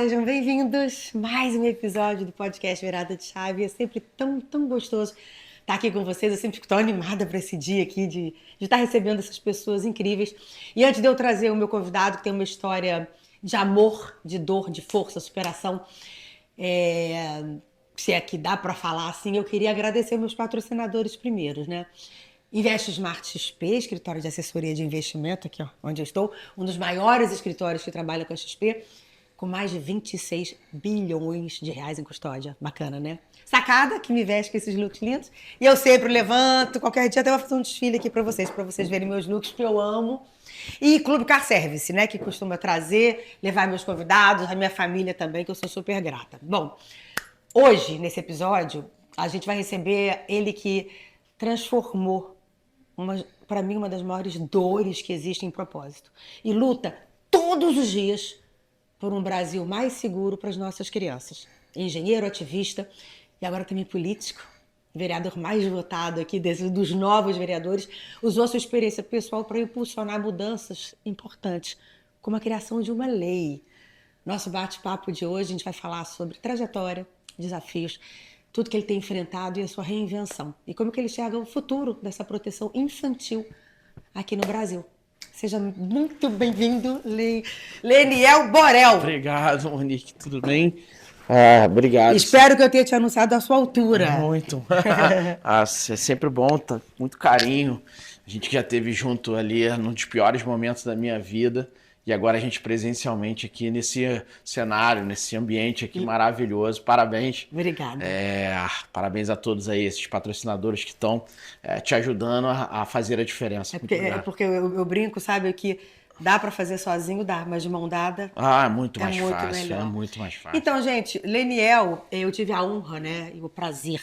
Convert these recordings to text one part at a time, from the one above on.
sejam bem-vindos. Mais um episódio do podcast Virada de Chave. É sempre tão gostoso estar aqui com vocês. Eu sempre fico tão animada para esse dia aqui de estar recebendo essas pessoas incríveis. E antes de eu trazer o meu convidado, que tem uma história de amor, de dor, de força, superação, se é que dá para falar assim, eu queria agradecer meus patrocinadores primeiros, né? Investe Smart XP, escritório de assessoria de investimento, aqui ó, onde eu estou, um dos maiores escritórios que trabalha com a XP, com mais de 26 bilhões de reais em custódia. Bacana, né? Sacada, que me veste com esses looks lindos. E eu sempre levanto, qualquer dia até vou fazer um desfile aqui para vocês verem meus looks que eu amo. E Clube Car Service, né, que costuma trazer, levar meus convidados, a minha família também, que eu sou super grata. Bom, hoje, nesse episódio, a gente vai receber ele que transformou, para mim, uma das maiores dores que existe em propósito. E luta todos os dias por um Brasil mais seguro para as nossas crianças. Engenheiro, ativista e agora também político, vereador mais votado aqui dos novos vereadores, usou sua experiência pessoal para impulsionar mudanças importantes, como a criação de uma lei. Nosso bate-papo de hoje, a gente vai falar sobre trajetória, desafios, tudo que ele tem enfrentado e a sua reinvenção. E como que ele enxerga o futuro dessa proteção infantil aqui no Brasil. Seja muito bem-vindo, Leniel Borel. Obrigado, Monique. Tudo bem? Obrigado. Espero que eu tenha te anunciado a sua altura. Muito. É sempre bom, tá? Muito carinho. A gente já esteve junto ali num dos piores momentos da minha vida. E agora a gente presencialmente aqui nesse cenário, nesse ambiente aqui maravilhoso. Parabéns. Obrigada. Parabéns a todos aí, esses patrocinadores que estão te ajudando a fazer a diferença. É porque eu brinco, sabe, que dá para fazer sozinho, dá, mas de mão dada é muito mais muito fácil. melhor. É muito mais fácil. Então, gente, Leniel, eu tive a honra, né, e o prazer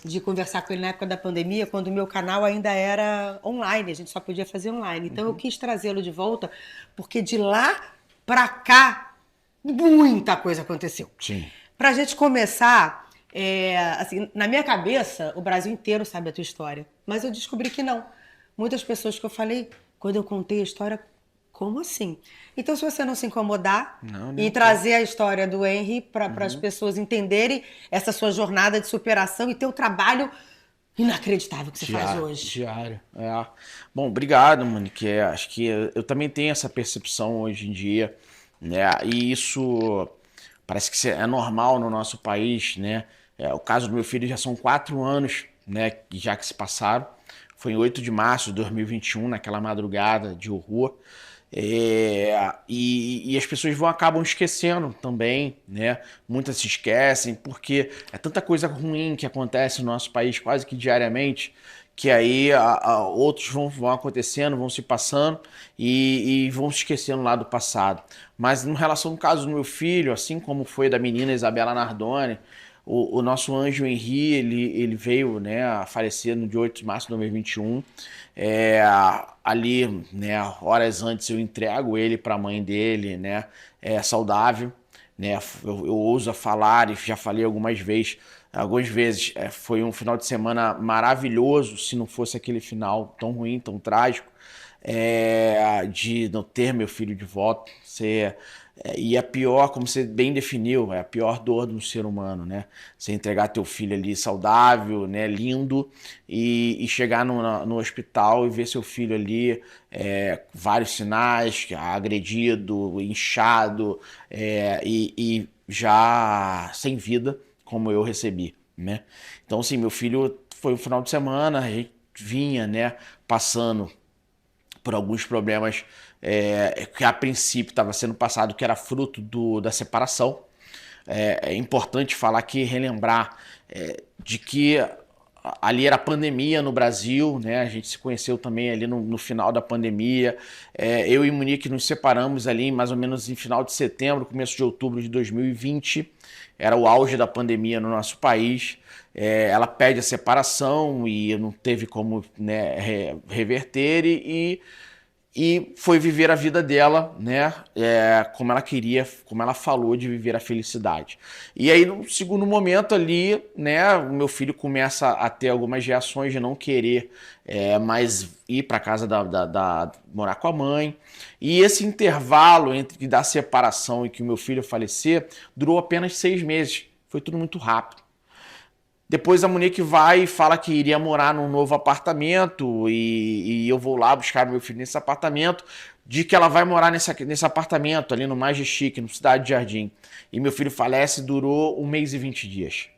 de conversar com ele na época da pandemia, quando o meu canal ainda era online, a gente só podia fazer online. Então eu quis trazê-lo de volta, porque de lá para cá, muita coisa aconteceu. Sim. Pra gente começar, assim, na minha cabeça, o Brasil inteiro sabe a tua história, mas eu descobri que não. Muitas pessoas que eu falei, quando eu contei a história, como assim? Então, se você não se incomodar e trazer a história do Henry para as pessoas entenderem essa sua jornada de superação e teu trabalho inacreditável que você faz hoje. Diário. Bom, obrigado, Monique. Acho que eu também tenho essa percepção hoje em dia, né? E isso parece que é normal no nosso país, né? O caso do meu filho já são 4 anos, né? Já que se passaram. Foi em 8 de março de 2021, naquela madrugada de horror. E as pessoas acabam esquecendo também, né? Muitas se esquecem porque é tanta coisa ruim que acontece no nosso país quase que diariamente, que aí outros vão acontecendo, vão se passando e vão se esquecendo lá do passado. Mas em relação ao caso do meu filho, assim como foi da menina Isabela Nardoni, o nosso anjo Henry, ele veio, né, a falecer no dia 8 de março de 2021. Ali, né, horas antes eu entrego ele para a mãe dele, né, saudável, né, eu ouso a falar e já falei algumas vezes, foi um final de semana maravilhoso, se não fosse aquele final tão ruim, tão trágico, de não ter meu filho de volta. E a pior, como você bem definiu, é a pior dor do ser humano, né? Você entregar teu filho ali saudável, né, lindo, e chegar no hospital e ver seu filho ali, vários sinais, agredido, inchado, e já sem vida, como eu recebi, né? Então, assim, meu filho foi um final de semana, a gente vinha, né, passando por alguns problemas que a princípio estava sendo passado, que era fruto da separação. É importante falar aqui, relembrar de que ali era pandemia no Brasil, né? A gente se conheceu também ali no final da pandemia. Eu e Monique nos separamos ali mais ou menos em final de setembro, começo de outubro de 2020. Era o auge da pandemia no nosso país. Ela pede a separação e não teve como, né, reverter e e foi viver a vida dela, né? Como ela queria, como ela falou de viver a felicidade. E aí, no segundo momento ali, né? O meu filho começa a ter algumas reações de não querer mais ir para casa morar com a mãe. E esse intervalo entre da separação e que o meu filho falecer durou apenas 6 meses. Foi tudo muito rápido. Depois a Monique vai e fala que iria morar num novo apartamento e eu vou lá buscar meu filho nesse apartamento, de que ela vai morar nesse apartamento ali no Majestic, no Cidade de Jardim. E meu filho falece, durou 1 mês e 20 dias.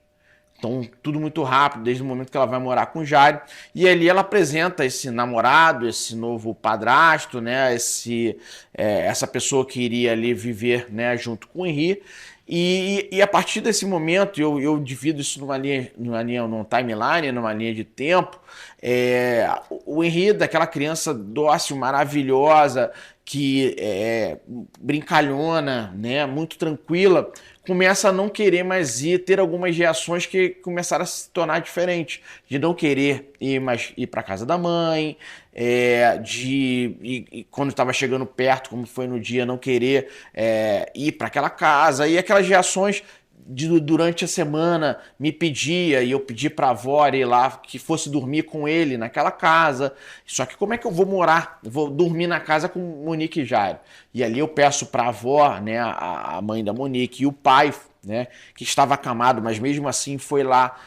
Então, tudo muito rápido, desde o momento que ela vai morar com o Jairo. E ali ela apresenta esse namorado, esse novo padrasto, né? Essa pessoa que iria ali viver, né, junto com o Henri. E a partir desse momento, eu divido isso numa timeline, numa linha de tempo. O Henri, daquela criança dócil, maravilhosa, que brincalhona, né, muito tranquila, começa a não querer mais ter algumas reações que começaram a se tornar diferentes, de não querer ir para casa da mãe, quando estava chegando perto, como foi no dia, não querer ir para aquela casa, e aquelas reações durante a semana me pedia, e eu pedi para a avó ir lá, que fosse dormir com ele naquela casa. Só que como é que eu vou morar? Eu vou dormir na casa com Monique e Jairo. E ali eu peço para a avó, né, a mãe da Monique, e o pai, né, que estava acamado, mas mesmo assim foi lá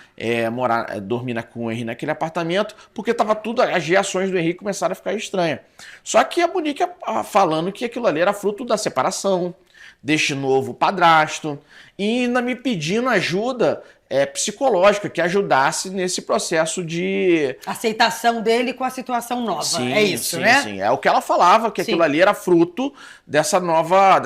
dormir com o Henri naquele apartamento, porque estava tudo, as reações do Henri começaram a ficar estranhas. Só que a Monique falando que aquilo ali era fruto da separação, deste novo padrasto, e ainda me pedindo ajuda psicológica, que ajudasse nesse processo de aceitação dele com a situação nova. Sim, é isso, sim, né? Sim, é o que ela falava, que aquilo ali era fruto dessa novo lar,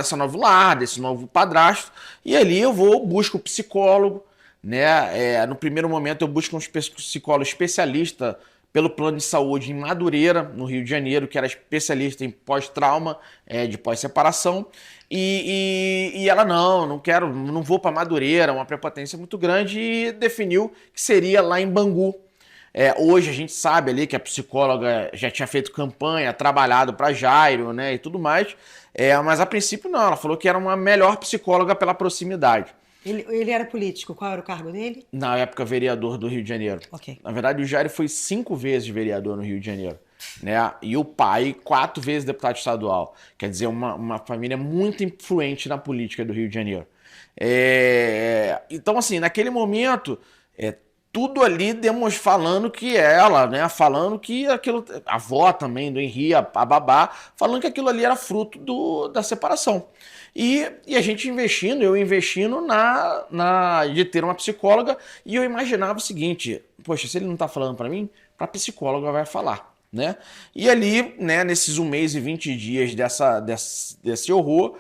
desse novo padrasto. E ali eu busco psicólogo, né? No primeiro momento eu busco um psicólogo especialista pelo plano de saúde em Madureira, no Rio de Janeiro, que era especialista em pós-trauma, de pós-separação. E ela, não quero, não vou para Madureira, uma prepotência muito grande, e definiu que seria lá em Bangu. Hoje a gente sabe ali que a psicóloga já tinha feito campanha, trabalhado para Jairo, né, e tudo mais, mas a princípio não, ela falou que era uma melhor psicóloga pela proximidade. Ele era político, qual era o cargo dele? Na época, vereador do Rio de Janeiro. Okay. Na verdade, o Jairo foi 5 vezes vereador no Rio de Janeiro, né? E o pai, 4 vezes deputado estadual. Quer dizer, uma família muito influente na política do Rio de Janeiro. Então, assim, naquele momento, tudo ali falando que ela, né? Falando que aquilo, a avó também do Henri, a babá, falando que aquilo ali era fruto da separação. E a gente eu investindo de ter uma psicóloga, e eu imaginava o seguinte: poxa, se ele não está falando para mim, para a psicóloga vai falar, né? E ali, né, nesses 1 mês e 20 dias desse horror,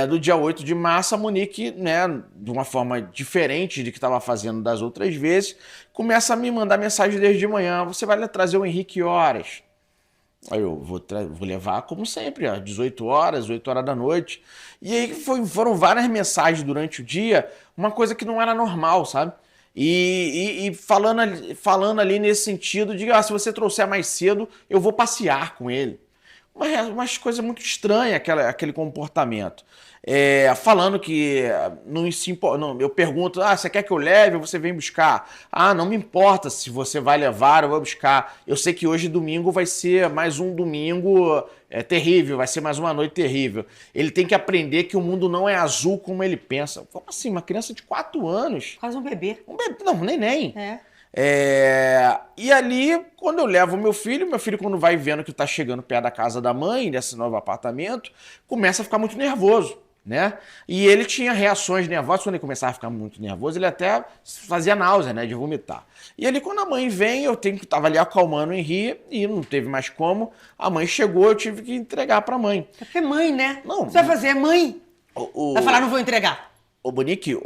do dia 8 de março, a Monique, né, de uma forma diferente de que estava fazendo das outras vezes, começa a me mandar mensagem desde de manhã: você vai trazer o Henrique horas? Aí eu vou levar, como sempre, às 18 horas, 8 horas da noite. E aí foram várias mensagens durante o dia, uma coisa que não era normal, sabe? E falando ali nesse sentido de, se você trouxer mais cedo, eu vou passear com ele. Uma coisa muito estranha, aquele comportamento. Falando que eu pergunto: você quer que eu leve ou você vem buscar? Não me importa se você vai levar ou vai buscar. Eu sei que hoje domingo vai ser mais um domingo terrível, vai ser mais uma noite terrível. Ele tem que aprender que o mundo não é azul como ele pensa. Como assim? Uma criança de 4 anos? Quase um bebê. Não, neném. E ali, quando eu levo meu filho, quando vai vendo que tá chegando perto da casa da mãe, desse novo apartamento, começa a ficar muito nervoso, né? E ele tinha reações nervosas. Quando ele começava a ficar muito nervoso, ele até fazia náusea, né, de vomitar. E ali, quando a mãe vem, tava ali acalmando o Henri, e não teve mais como. A mãe chegou, eu tive que entregar pra mãe. É porque é mãe, né? Não. Você vai fazer, mãe? Vai falar: não vou entregar. Ô, Monique,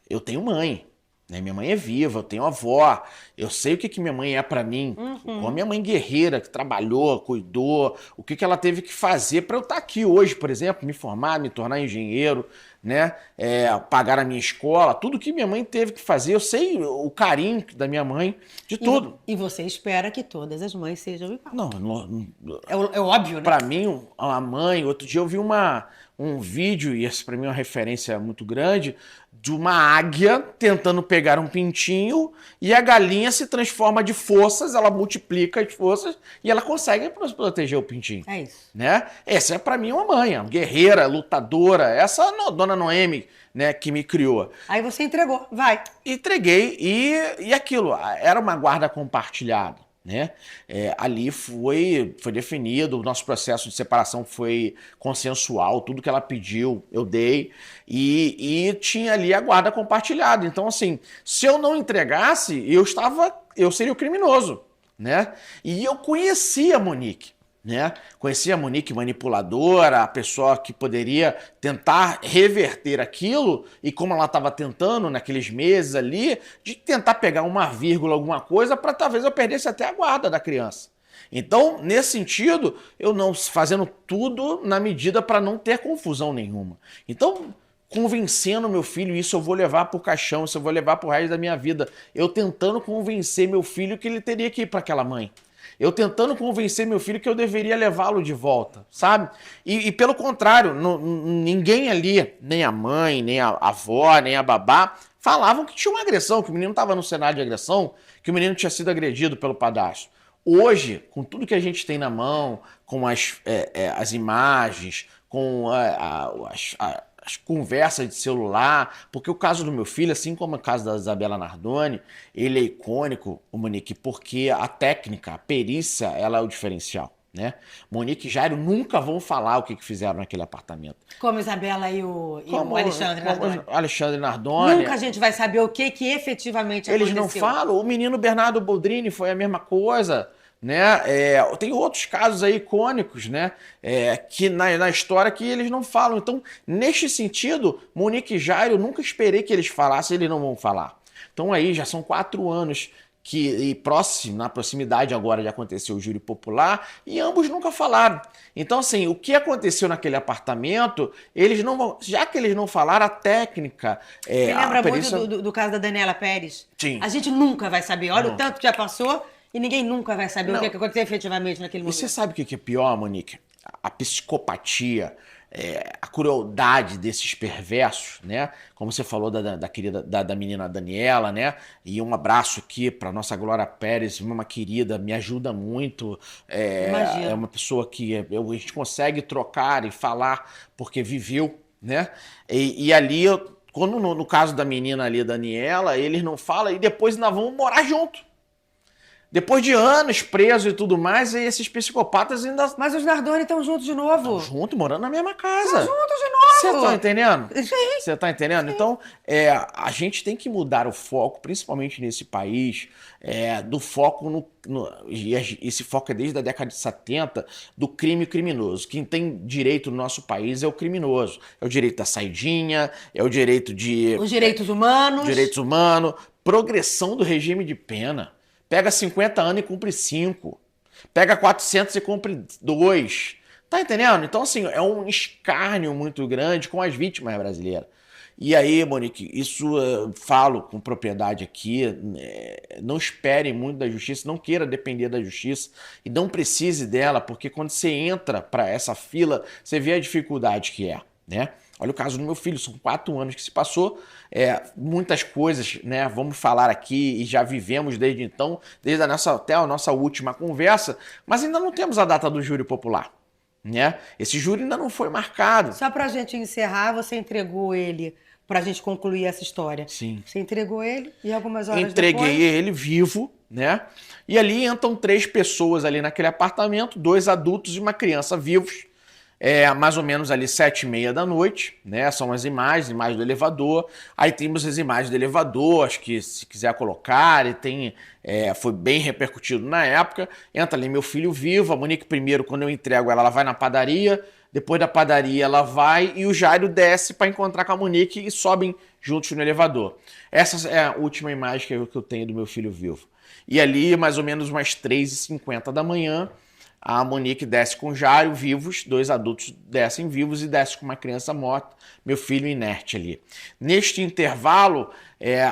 eu tenho mãe. né? Minha mãe é viva, eu tenho avó, eu sei o que que minha mãe é pra mim. Como a minha mãe guerreira, que trabalhou, cuidou, o que que ela teve que fazer pra eu estar aqui hoje, por exemplo, me formar, me tornar engenheiro, né? Pagar a minha escola, tudo que minha mãe teve que fazer. Eu sei o carinho da minha mãe, de tudo. E você espera que todas as mães sejam iguais. Não, É óbvio, né? pra mim, a mãe, outro dia eu vi um vídeo, e esse pra mim é uma referência muito grande, de uma águia tentando pegar um pintinho e a galinha se transforma de forças, ela multiplica as forças e ela consegue proteger o pintinho. É isso. Né? Essa é pra mim uma mãe, uma guerreira, lutadora, essa dona Noemi, né, que me criou. Aí você entregou, vai. Entreguei e aquilo, era uma guarda compartilhada. Né? Ali foi definido, o nosso processo de separação foi consensual, tudo que ela pediu eu dei e tinha ali a guarda compartilhada. Então, assim, se eu não entregasse, eu seria o criminoso, né? E eu conhecia a Monique. Né? Conhecia a Monique manipuladora, a pessoa que poderia tentar reverter aquilo, e como ela estava tentando naqueles meses ali, de tentar pegar uma vírgula, alguma coisa, para talvez eu perdesse até a guarda da criança. Então, nesse sentido, eu não fazendo tudo na medida para não ter confusão nenhuma. Então, convencendo meu filho, isso eu vou levar pro caixão, isso eu vou levar pro resto da minha vida. Eu tentando convencer meu filho que ele teria que ir para aquela mãe. Eu tentando convencer meu filho que eu deveria levá-lo de volta, sabe? E pelo contrário, ninguém ali, nem a mãe, nem a avó, nem a babá, falavam que tinha uma agressão, que o menino estava no cenário de agressão, que o menino tinha sido agredido pelo padrasto. Hoje, com tudo que a gente tem na mão, com as imagens, com as conversas de celular, porque o caso do meu filho, assim como o caso da Isabela Nardoni, ele é icônico, o Monique, porque a técnica, a perícia, ela é o diferencial, né? Monique e Jairo nunca vão falar o que fizeram naquele apartamento. Como Isabela e o Alexandre Nardoni. Alexandre Nardoni. Nunca a gente vai saber o que efetivamente eles aconteceu. Não falam. O menino Bernardo Boldrini foi a mesma coisa. Né? Tem outros casos aí icônicos, né? Que na história que eles não falam. Então, neste sentido, Monique e Jairo, eu nunca esperei que eles falassem, eles não vão falar. Então aí já são 4 anos na proximidade agora de acontecer o júri popular, e ambos nunca falaram. Então, assim, o que aconteceu naquele apartamento, eles não vão. Já que eles não falaram, a técnica. Você lembra perícia... muito do caso da Daniela Pérez? Sim. A gente nunca vai saber. Olha o tanto que já passou. E ninguém nunca vai saber o que aconteceu efetivamente naquele momento. E você sabe o que é pior, Monique? A psicopatia, a crueldade desses perversos, né? Como você falou da querida da menina Daniela, né? E um abraço aqui para nossa Glória Pérez, uma querida, me ajuda muito. É uma pessoa que a gente consegue trocar e falar porque viveu, né? E ali, quando no caso da menina ali, Daniela, eles não falam e depois ainda vão morar junto. Depois de anos preso e tudo mais, e esses psicopatas ainda... Mas os Nardoni estão juntos de novo. Estão juntos, morando na mesma casa. Estão juntos de novo. Você tá entendendo? Sim. Você tá entendendo? Sim. Então, a gente tem que mudar o foco, principalmente nesse país, do foco e esse foco é desde a década de 70, do crime criminoso. Quem tem direito no nosso país é o criminoso. É o direito da saidinha, é o direito de... Os direitos humanos. Direitos humanos, progressão do regime de pena. Pega 50 anos e cumpre 5. Pega 400 e cumpre 2. Tá entendendo? Então, assim, é um escárnio muito grande com as vítimas brasileiras. E aí, Monique, isso eu falo com propriedade aqui, não espere muito da justiça, não queira depender da justiça e não precise dela, porque quando você entra para essa fila, você vê a dificuldade que é, né? Olha o caso do meu filho, são 4 anos que se passou, muitas coisas, né, vamos falar aqui e já vivemos desde então, desde até a nossa última conversa, mas ainda não temos a data do júri popular, né? Esse júri ainda não foi marcado. Só pra gente encerrar, você entregou ele pra gente concluir essa história. Sim. Você entregou ele e algumas horas Entreguei ele vivo, né? E ali entram 3 pessoas ali naquele apartamento, 2 adultos e uma criança vivos. Mais ou menos ali 7h30 da noite, né? São as imagens do elevador. Aí temos as imagens do elevador, acho que se quiser colocar, foi bem repercutido na época. Entra ali meu filho vivo, a Monique primeiro, quando eu entrego ela vai na padaria, depois da padaria ela vai e o Jairo desce para encontrar com a Monique e sobem juntos no elevador. Essa é a última imagem que eu tenho do meu filho vivo. E ali, mais ou menos umas 3h50 da manhã, a Monique desce com o Jairo vivos, 2 adultos descem vivos e desce com uma criança morta, meu filho inerte ali. Neste intervalo,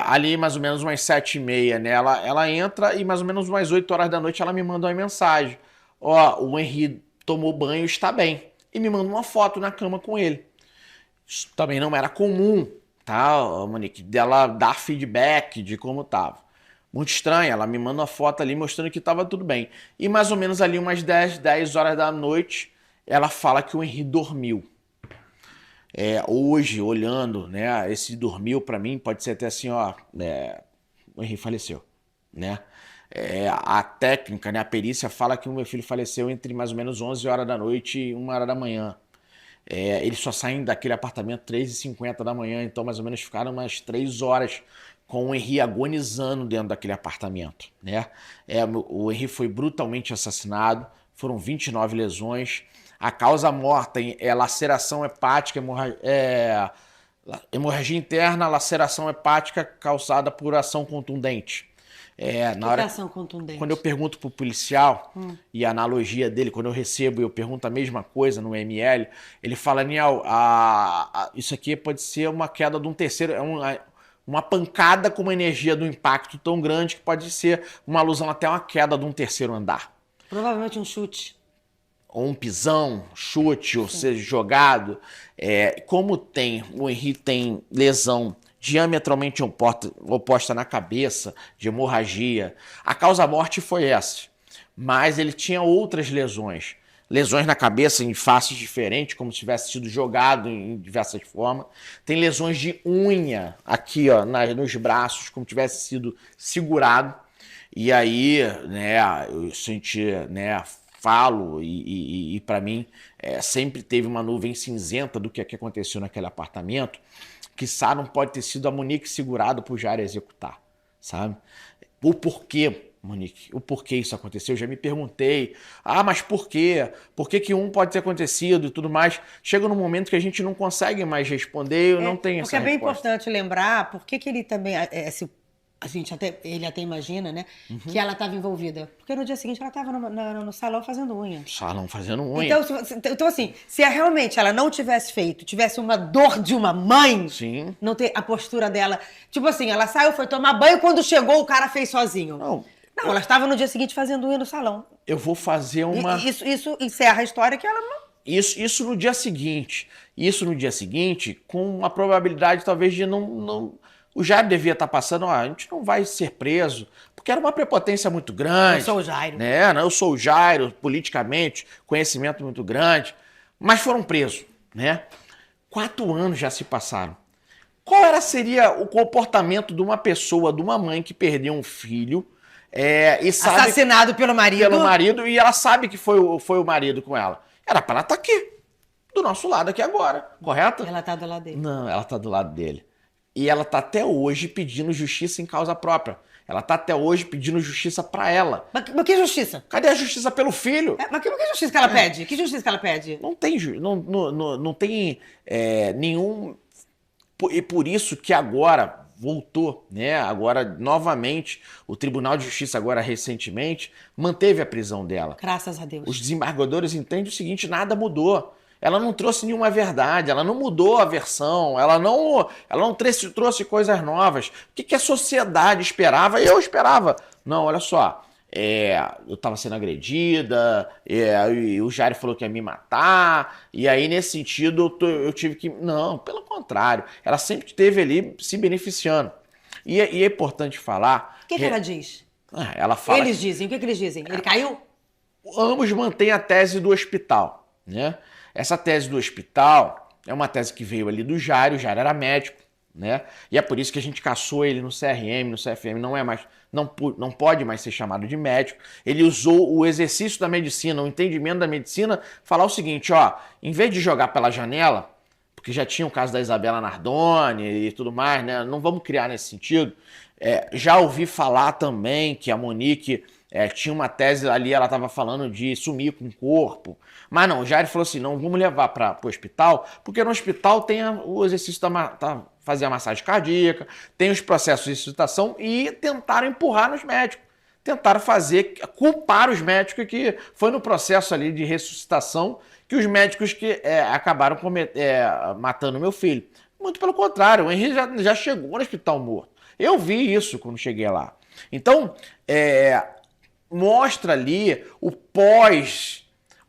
ali mais ou menos umas 7h30, né, ela entra e mais ou menos umas 8 horas da noite ela me manda uma mensagem. Ó, o Henri tomou banho e está bem. E me manda uma foto na cama com ele. Isso também não era comum, tá, Monique, dela dar feedback de como estava. Muito estranho, ela me manda uma foto ali mostrando que estava tudo bem. E mais ou menos ali umas 10 horas da noite, ela fala que o Henri dormiu. Hoje, olhando, né, esse dormiu para mim pode ser até assim, ó, o Henri faleceu, né? A técnica, né, a perícia fala que o meu filho faleceu entre mais ou menos 11 horas da noite e 1 hora da manhã. Eles só saem daquele apartamento 3h50 da manhã, então mais ou menos ficaram umas 3 horas com o Henri agonizando dentro daquele apartamento, né? O Henri foi brutalmente assassinado, foram 29 lesões. A causa morta é laceração hepática, hemorragia interna, laceração hepática causada por ação contundente. Na hora, ação contundente? Quando eu pergunto pro policial, e a analogia dele, quando eu recebo e eu pergunto a mesma coisa no ML, ele fala, Niel, isso aqui pode ser uma queda de um terceiro, uma pancada com uma energia do impacto tão grande que pode ser uma alusão até uma queda de um terceiro andar. Provavelmente um chute. Ou um pisão, chute, ou seja, jogado. Como o Henri tem lesão diametralmente oposta na cabeça, de hemorragia, a causa-morte foi essa. Mas ele tinha outras lesões. Lesões na cabeça em faces diferentes, como se tivesse sido jogado em diversas formas. Tem lesões de unha aqui, ó, nos braços, como se tivesse sido segurado. E aí, né, eu senti, né, falo e para mim sempre teve uma nuvem cinzenta do que aconteceu naquele apartamento, que não pode ter sido a Monique segurada pro Jairo executar, sabe? O porquê, Monique, o porquê isso aconteceu, eu já me perguntei, mas por quê? Por que um pode ter acontecido e tudo mais? Chega num momento que a gente não consegue mais responder, eu não tenho essa resposta. Porque é bem importante lembrar, por que ele também, ele até imagina, né, que ela estava envolvida. Porque no dia seguinte ela estava no salão fazendo unha. Salão fazendo unha. Então assim, se realmente ela não tivesse feito, tivesse uma dor de uma mãe, sim, não ter a postura dela, tipo assim, ela saiu, foi tomar banho, quando chegou o cara fez sozinho. Não, ela estava no dia seguinte fazendo unha no salão. Eu vou fazer uma... Isso encerra a história que ela não... Isso no dia seguinte. Isso no dia seguinte, com uma probabilidade talvez de não... O Jairo devia estar passando, a gente não vai ser preso, porque era uma prepotência muito grande. Eu sou o Jairo. Né? Eu sou o Jairo, politicamente, conhecimento muito grande. Mas foram presos, né? 4 anos já se passaram. Qual seria o comportamento de uma pessoa, de uma mãe que perdeu um filho e sabe... Assassinado pelo marido. Pelo marido, e ela sabe que foi o marido com ela. Era para ela estar aqui, do nosso lado aqui agora, correto? Ela está do lado dele. Não, ela está do lado dele. E ela está até hoje pedindo justiça em causa própria. Ela está até hoje pedindo justiça para ela. Mas que justiça? Cadê a justiça pelo filho? Mas que justiça que ela pede? Que justiça que ela pede? Não tem, não tem nenhum... E por isso que agora voltou, né? Agora, novamente, o Tribunal de Justiça, agora recentemente, manteve a prisão dela. Graças a Deus. Os desembargadores entendem o seguinte, nada mudou. Ela não trouxe nenhuma verdade, ela não mudou a versão, ela não trouxe coisas novas. O que a sociedade esperava? Eu esperava. Não, olha só, eu estava sendo agredida, e o Jairo falou que ia me matar, e aí nesse sentido eu tive que... Não, pelo contrário, ela sempre esteve ali se beneficiando. E é importante falar... O que ela diz? Ela fala... Eles dizem, o que eles dizem? Ele caiu? Ambos mantêm a tese do hospital, né? Essa tese do hospital é uma tese que veio ali do Jairo, o Jairo era médico, né? E é por isso que a gente caçou ele no CRM, no CFM, não pode mais ser chamado de médico. Ele usou o exercício da medicina, o entendimento da medicina, falar o seguinte, em vez de jogar pela janela, porque já tinha o caso da Isabela Nardoni e tudo mais, né? Não vamos criar nesse sentido. Já ouvi falar também que a Monique Tinha uma tese ali, ela estava falando de sumir com o corpo. Mas não, o Jair falou assim, não, vamos levar para o hospital, porque no hospital tem o exercício fazer a massagem cardíaca, tem os processos de ressuscitação e tentaram empurrar nos médicos. Tentaram culpar os médicos, que foi no processo ali de ressuscitação que os médicos acabaram matando meu filho. Muito pelo contrário, o Henri já chegou no hospital morto. Eu vi isso quando cheguei lá. Então, mostra ali o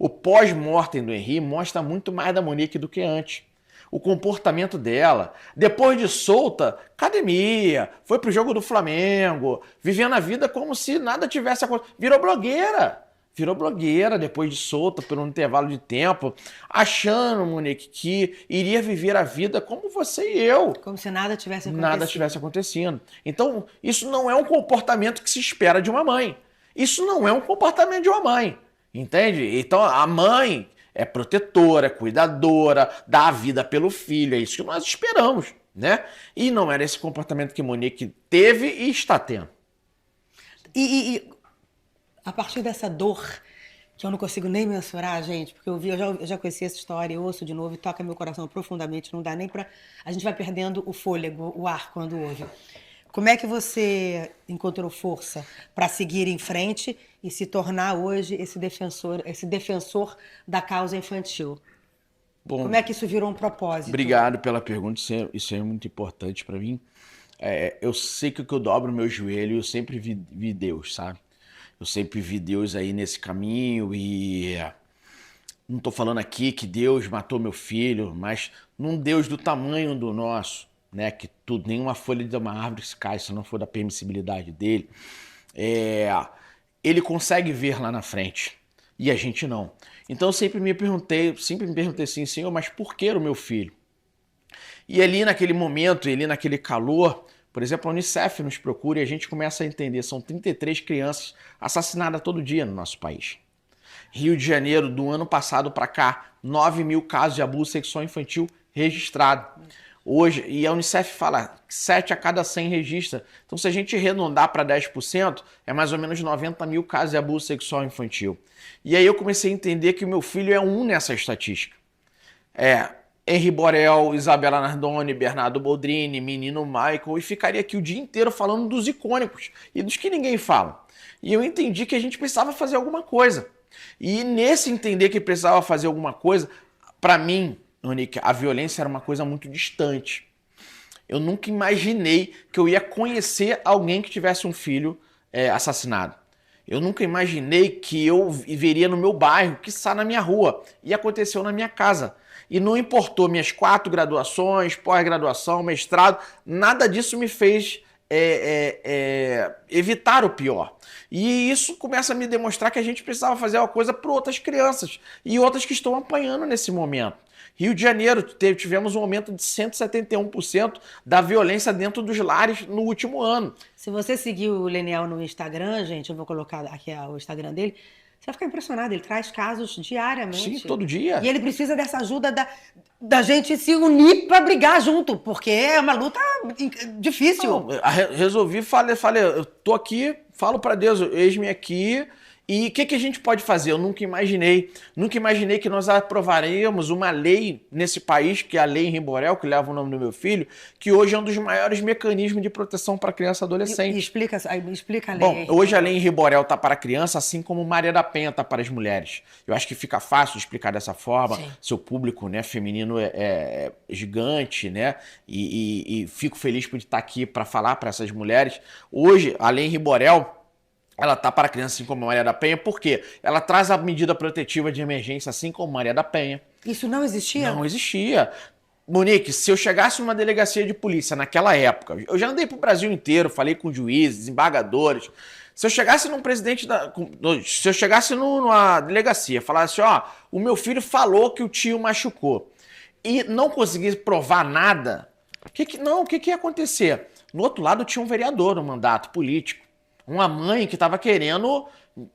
pós-mortem do Henri, mostra muito mais da Monique do que antes. O comportamento dela, depois de solta, academia, foi pro jogo do Flamengo, vivendo a vida como se nada tivesse acontecido. Virou blogueira depois de solta por um intervalo de tempo, achando, Monique, que iria viver a vida como você e eu. Como se nada tivesse acontecido. Nada tivesse acontecendo. Então, isso não é um comportamento que se espera de uma mãe. Isso não é um comportamento de uma mãe. Entende? Então, a mãe é protetora, cuidadora, dá a vida pelo filho. É isso que nós esperamos, né? E não era esse comportamento que Monique teve e está tendo. E a partir dessa dor, que eu não consigo nem mensurar, gente, porque eu já conheci essa história, eu ouço de novo e toca meu coração profundamente, não dá nem pra... A gente vai perdendo o fôlego, o ar quando ouve. Como é que você encontrou força para seguir em frente e se tornar hoje esse defensor da causa infantil? Bom, como é que isso virou um propósito? Obrigado pela pergunta, isso é muito importante para mim. Eu sei que eu dobro meu joelho, eu sempre vi Deus, sabe? Eu sempre vi Deus aí nesse caminho e não estou falando aqui que Deus matou meu filho, mas num Deus do tamanho do nosso, né? Que nenhuma folha de uma árvore se cai se não for da permissibilidade dele. Ele consegue ver lá na frente e a gente não. Então eu sempre me perguntei assim, Senhor, mas por que o meu filho? E ali naquele momento, ali naquele calor, por exemplo, a Unicef nos procura e a gente começa a entender, são 33 crianças assassinadas todo dia no nosso país. Rio de Janeiro, do ano passado para cá, 9 mil casos de abuso sexual infantil registrados. Hoje, e a Unicef fala que 7 a cada 100 registra. Então, se a gente arredondar para 10%, é mais ou menos 90 mil casos de abuso sexual infantil. E aí eu comecei a entender que o meu filho é um nessa estatística. Henri Borel, Isabela Nardoni, Bernardo Boldrini, Menino Michael, e ficaria aqui o dia inteiro falando dos icônicos e dos que ninguém fala. E eu entendi que a gente precisava fazer alguma coisa. E nesse entender que precisava fazer alguma coisa, para mim, Monique, a violência era uma coisa muito distante. Eu nunca imaginei que eu ia conhecer alguém que tivesse um filho assassinado. Eu nunca imaginei que eu viveria no meu bairro, quiçá na minha rua, e aconteceu na minha casa. E não importou minhas 4 graduações, pós-graduação, mestrado, nada disso me fez evitar o pior. E isso começa a me demonstrar que a gente precisava fazer uma coisa para outras crianças e outras que estão apanhando nesse momento. Rio de Janeiro, tivemos um aumento de 171% da violência dentro dos lares no último ano. Se você seguir o Leniel no Instagram, gente, eu vou colocar aqui o Instagram dele, você vai ficar impressionado, ele traz casos diariamente. Sim, todo dia. E ele precisa dessa ajuda da gente se unir para brigar junto, porque é uma luta difícil. Não, resolvi, falei, eu tô aqui, falo para Deus, eis-me aqui. E o que a gente pode fazer? Eu nunca imaginei que nós aprovaríamos uma lei nesse país, que é a Lei Henri Borel, que leva o nome do meu filho, que hoje é um dos maiores mecanismos de proteção para criança e adolescente. Explica a lei. Bom, hoje a Lei Henri Borel está para a criança, assim como Maria da Penha está para as mulheres. Eu acho que fica fácil de explicar dessa forma. Sim. Seu público, né, feminino é gigante, né? E fico feliz por estar aqui para falar para essas mulheres. Hoje, a Lei Henri Borel, ela tá para a criança assim como Maria da Penha, por quê? Ela traz a medida protetiva de emergência assim como Maria da Penha. Isso não existia? Não existia. Monique, se eu chegasse numa delegacia de polícia naquela época, eu já andei pro Brasil inteiro, falei com juízes, desembargadores. Se eu chegasse se eu chegasse numa delegacia, falasse, o meu filho falou que o tio machucou e não conseguisse provar nada, o que ia acontecer? No outro lado tinha um vereador, um mandato político. Uma mãe que estava querendo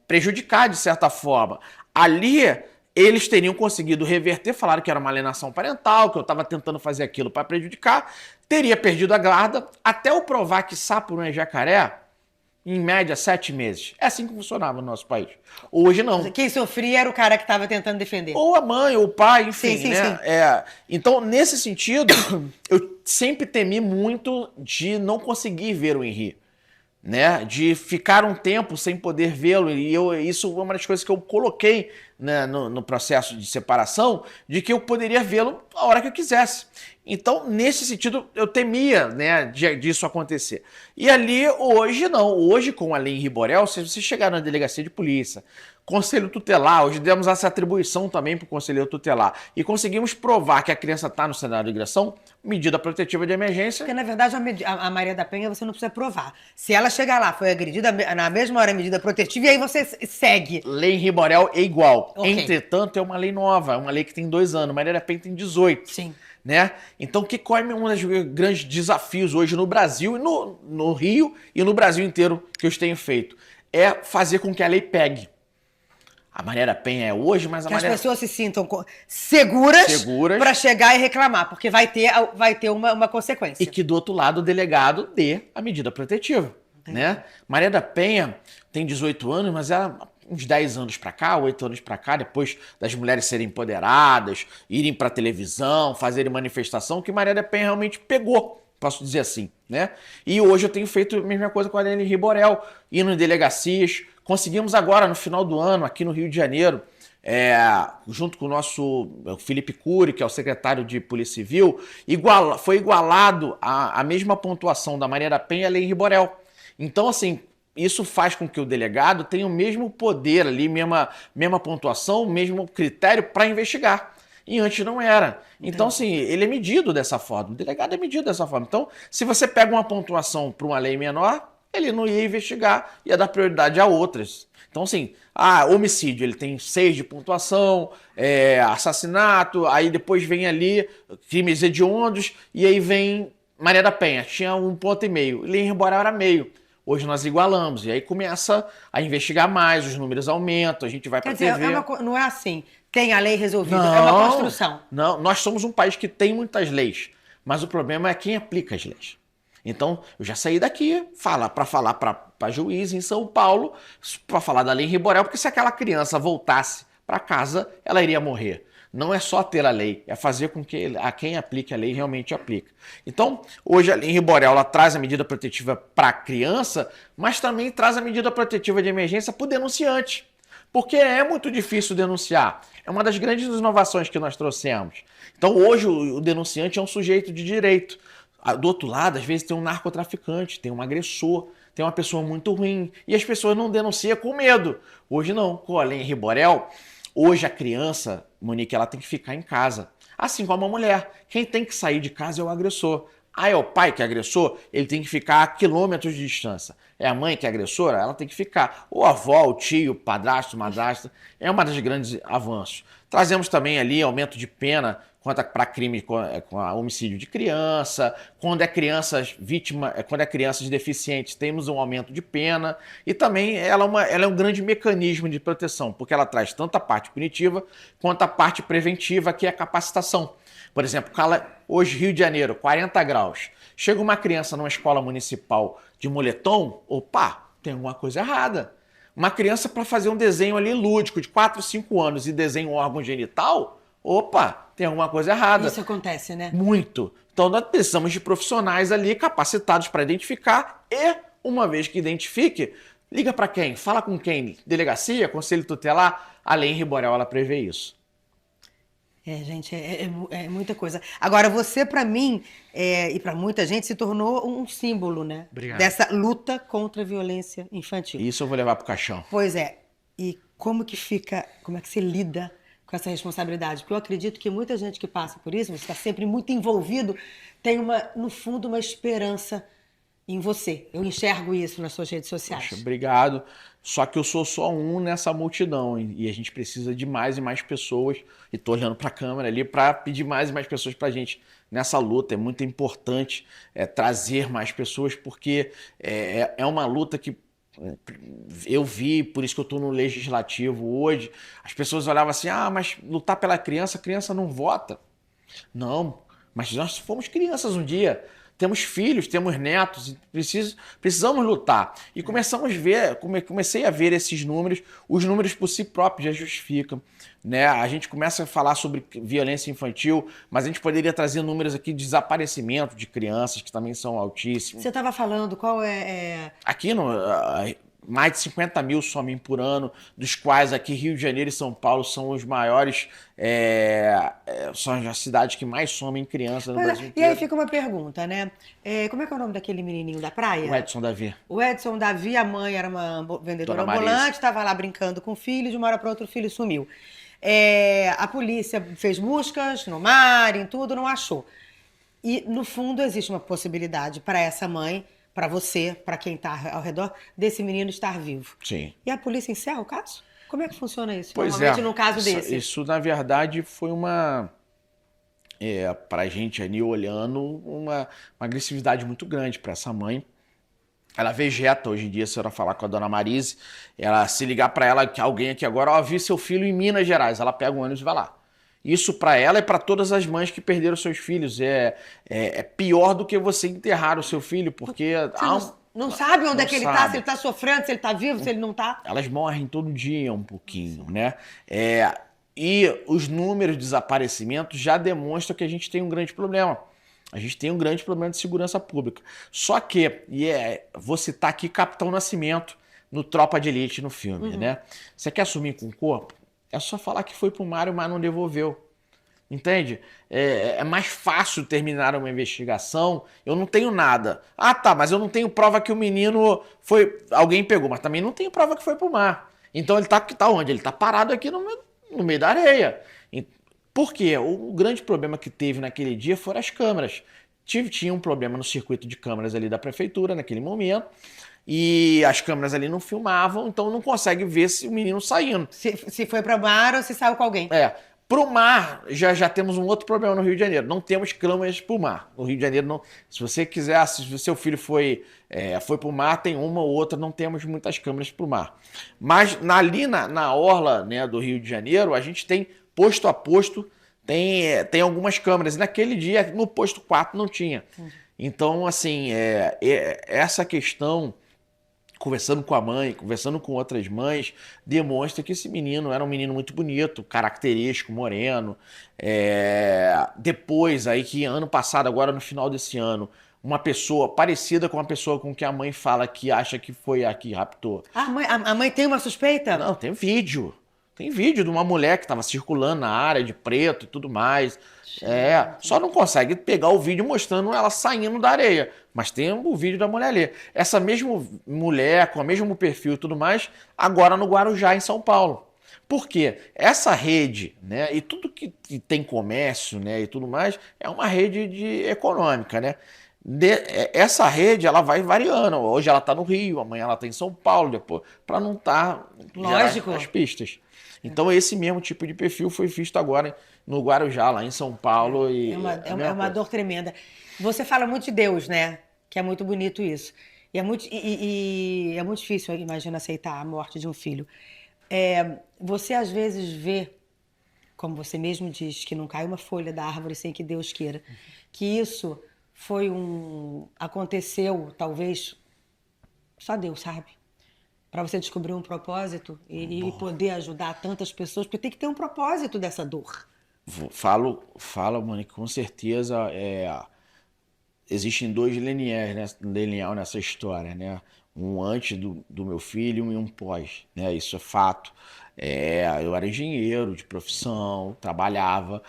prejudicar de certa forma. Ali, eles teriam conseguido reverter, falaram que era uma alienação parental, que eu estava tentando fazer aquilo para prejudicar, teria perdido a guarda, até eu provar que sapo não é jacaré, em média 7 meses. É assim que funcionava no nosso país. Hoje não. Quem sofria era o cara que estava tentando defender. Ou a mãe, ou o pai, enfim, Sim, né? sim. Então, nesse sentido, eu sempre temi muito de não conseguir ver o Henri, né? De ficar um tempo sem poder vê-lo. E isso é uma das coisas que eu coloquei, né, no processo de separação, de que eu poderia vê-lo a hora que eu quisesse. Então, nesse sentido, eu temia, né, disso acontecer. E ali, hoje, não. Hoje, com a lei Henri Borel, se você chegar na delegacia de polícia, conselho tutelar, hoje demos essa atribuição também para o conselheiro tutelar, e conseguimos provar que a criança está no cenário de agressão, medida protetiva de emergência. Porque, na verdade, a Maria da Penha você não precisa provar. Se ela chegar lá, foi agredida na mesma hora, medida protetiva, e aí você segue. Lei Henri Borel é igual. Ok. Entretanto, é uma lei nova, é uma lei que tem 2 anos. Maria da Penha tem 18. Sim. Né? Então, qual é um dos grandes desafios hoje no Brasil, e no Rio e no Brasil inteiro que eu tenho feito? É fazer com que a lei pegue. A Maria da Penha é hoje, mas a Que Maria... as pessoas se sintam seguras para chegar e reclamar, porque vai ter uma consequência. E que do outro lado o delegado dê a medida protetiva. Né? Maria da Penha tem 18 anos, mas ela, uns 10 anos para cá, 8 anos para cá, depois das mulheres serem empoderadas, irem para televisão, fazerem manifestação, que Maria da Penha realmente pegou, posso dizer assim, né? E hoje eu tenho feito a mesma coisa com a Henri Borel, indo em delegacias. Conseguimos agora, no final do ano, aqui no Rio de Janeiro, junto com o nosso Felipe Cury, que é o secretário de Polícia Civil, foi igualado a mesma pontuação da Maria da Penha e a Lei Henri Borel. Então, assim, isso faz com que o delegado tenha o mesmo poder ali, mesma pontuação, mesmo critério para investigar. E antes não era. Então, assim, ele é medido dessa forma. O delegado é medido dessa forma. Então, se você pega uma pontuação para uma lei menor, ele não ia investigar, ia dar prioridade a outras. Então, assim, homicídio, ele tem 6 de pontuação, assassinato, aí depois vem ali crimes hediondos, e aí vem Maria da Penha, tinha 1,5 ponto. Lei Henri Borel era meio. Hoje nós igualamos, e aí começa a investigar mais, os números aumentam, a gente vai para a TV. Não é assim, tem a lei resolvida, é uma construção. Não, nós somos um país que tem muitas leis, mas o problema é quem aplica as leis. Então, eu já saí daqui para falar para juiz em São Paulo, para falar da Lei Henri Borel, porque se aquela criança voltasse para casa, ela iria morrer. Não é só ter a lei, é fazer com que quem aplique a lei realmente aplique. Então, hoje a Lei Henri Borel, ela traz a medida protetiva para a criança, mas também traz a medida protetiva de emergência para o denunciante. Porque é muito difícil denunciar. É uma das grandes inovações que nós trouxemos. Então, hoje o denunciante é um sujeito de direito. Do outro lado, às vezes tem um narcotraficante, tem um agressor, tem uma pessoa muito ruim. E as pessoas não denunciam com medo. Hoje não, com a Lei Henri Borel, hoje a criança, Monique, ela tem que ficar em casa. Assim como a mulher. Quem tem que sair de casa é o agressor. É o pai que é agressor, ele tem que ficar a quilômetros de distância. É a mãe que é agressora, ela tem que ficar. Ou a avó, o tio, o padrasto, madrasta. É uma das grandes avanços. Trazemos também ali aumento de pena para crime com homicídio de criança. Quando é crianças deficientes, temos um aumento de pena. E também ela é um grande mecanismo de proteção, porque ela traz tanto a parte punitiva quanto a parte preventiva, que é a capacitação. Por exemplo, hoje Rio de Janeiro, 40 graus. Chega uma criança numa escola municipal de moletom, opa, tem alguma coisa errada. Uma criança para fazer um desenho ali lúdico de 4, 5 anos e desenha um órgão genital, opa, tem alguma coisa errada. Isso acontece, né? Muito. Então nós precisamos de profissionais ali capacitados para identificar e, uma vez que identifique, liga para quem? Fala com quem? Delegacia? Conselho tutelar? A Lei Henri Borel, ela prevê isso. Gente, é muita coisa. Agora, você, para mim, e para muita gente, se tornou um símbolo, né? Obrigado. Dessa luta contra a violência infantil. Isso eu vou levar pro caixão. Pois é. E como é que você lida com essa responsabilidade? Porque eu acredito que muita gente que passa por isso, você está sempre muito envolvido, tem, no fundo, uma esperança em você. Eu enxergo isso nas suas redes sociais. Poxa, obrigado. Só que eu sou só um nessa multidão e a gente precisa de mais e mais pessoas. E tô olhando para a câmera ali para pedir mais e mais pessoas para a gente nessa luta. É muito importante trazer mais pessoas, porque é uma luta que eu vi, por isso que eu estou no legislativo hoje. As pessoas olhavam assim, mas lutar pela criança, a criança não vota. Não, mas nós fomos crianças um dia. temos filhos, temos netos, e precisamos lutar. E comecei a ver esses números, os números por si próprios já justificam. Né? A gente começa a falar sobre violência infantil, mas a gente poderia trazer números aqui de desaparecimento de crianças, que também são altíssimos. Você estava falando qual é... Aqui mais de 50 mil somem por ano, dos quais aqui Rio de Janeiro e São Paulo são os maiores, são as cidades que mais somem crianças no Brasil E inteiro. aí fica uma pergunta, né? Como é que é o nome daquele menininho da praia? O Edson Davi. O Edson Davi, a mãe era uma vendedora Dona ambulante, Marisa. estava lá brincando com o filho, de uma hora para outra o filho sumiu. A polícia fez buscas no mar, em tudo, não achou. E, no fundo, existe uma possibilidade para essa mãe, para você, para quem está ao redor, desse menino estar vivo. Sim. E a polícia encerra o caso? Como é que funciona isso? Pois Normalmente, no caso desse. Isso, na verdade, foi para a gente ali olhando, uma agressividade muito grande para essa mãe. Ela vegeta hoje em dia, se ela falar com a dona Marise, ela se ligar para ela, que alguém aqui agora, vi seu filho em Minas Gerais, ela pega o ônibus e vai lá. Isso para ela e para todas as mães que perderam seus filhos. É pior do que você enterrar o seu filho, porque... Não sabe onde não é que ele sabe. tá, se ele tá sofrendo, se ele tá vivo, se ele não tá. Elas morrem todo dia um pouquinho, né? E os números de desaparecimentos já demonstram que a gente tem um grande problema. A gente tem um grande problema de segurança pública. Só que, vou citar aqui Capitão Nascimento no Tropa de Elite no filme, né? Você quer sumir com o corpo? É só falar que foi pro mar e o mar não devolveu. Entende? É mais fácil terminar uma investigação. Eu não tenho nada. Ah, tá, mas eu não tenho prova que o menino alguém pegou, mas também não tenho prova que foi pro mar. Então ele tá onde? Ele tá parado aqui no meio da areia. Por quê? O grande problema que teve naquele dia foram as câmeras. Tinha um problema no circuito de câmeras ali da prefeitura naquele momento. E as câmeras ali não filmavam, então não consegue ver se o menino saindo. Se foi para o mar ou se saiu com alguém. Pro mar, já temos um outro problema no Rio de Janeiro. Não temos câmeras pro mar. No Rio de Janeiro, não, se você quiser, se seu filho foi pro mar, tem uma ou outra, não temos muitas câmeras pro mar. Mas ali na orla, né, do Rio de Janeiro, a gente tem posto a posto, tem algumas câmeras. E naquele dia, no posto 4, não tinha. Então, assim, essa questão... Conversando com a mãe, conversando com outras mães, demonstra que esse menino era um menino muito bonito, característico, moreno. Depois, aí que ano passado, agora no final desse ano, uma pessoa parecida com a pessoa com que a mãe fala que acha que foi a que raptou. A mãe tem uma suspeita? Não, tem vídeo. Tem vídeo de uma mulher que estava circulando na área de preto e tudo mais. Só não consegue pegar o vídeo mostrando ela saindo da areia. Mas tem o vídeo da mulher ali. Essa mesma mulher, com o mesmo perfil e tudo mais, agora no Guarujá, em São Paulo. Por quê? Essa rede, né, e tudo que tem comércio, né, e tudo mais, é uma rede econômica, né? Essa rede, ela vai variando. Hoje ela está no Rio, amanhã ela está em São Paulo, depois, para não estar as pistas. Então esse mesmo tipo de perfil foi visto agora no Guarujá, lá em São Paulo. É uma dor tremenda. Você fala muito de Deus, né? Que é muito bonito isso. E é muito difícil, eu imagino, aceitar a morte de um filho. Você às vezes vê, como você mesmo diz, que não cai uma folha da árvore sem que Deus queira, que isso aconteceu, talvez, só Deus sabe. Para você descobrir um propósito e poder ajudar tantas pessoas, porque tem que ter um propósito dessa dor. Falo, Mônica, com certeza existem dois lineal nessa história, né? Um antes do meu filho e um pós, né? Isso é fato. Eu era engenheiro de profissão, trabalhava,